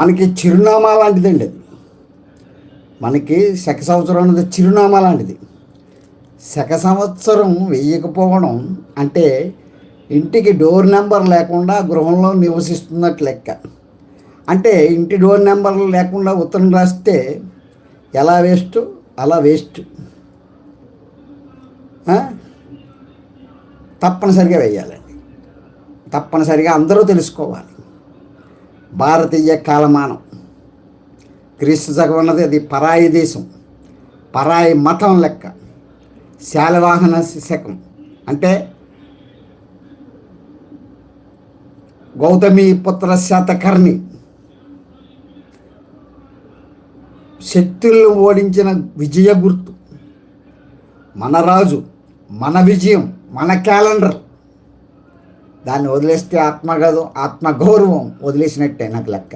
మనకి చిరునామా లాంటిదండి అది. మనకి శక సంవత్సరం అనేది చిరునామా లాంటిది. శక సంవత్సరం వెయ్యకపోవడం అంటే ఇంటికి డోర్ నెంబర్ లేకుండా గృహంలో నివసిస్తున్నట్లు లెక్క. అంటే ఇంటి డోర్ నెంబర్ లేకుండా ఉత్తరం రాస్తే ఎలా వేస్ట్ అలా వేస్ట్. తప్పనిసరిగా వేయాలండి. తప్పనిసరిగా అందరూ తెలుసుకోవాలి. భారతీయ కాలమానం క్రీస్తు శకం అన్నది అది పరాయి దేశం, పరాయి మతం లెక్క. శాలివాహన శకం అంటే గౌతమి పుత్ర శాతకర్ణి శక్తులను ఓడించిన విజయ గుర్తు. మన రాజు, మన విజయం, మన క్యాలెండర్. దాన్ని వదిలేస్తే ఆత్మగౌరవం వదిలేసినట్టే నాకు లెక్క.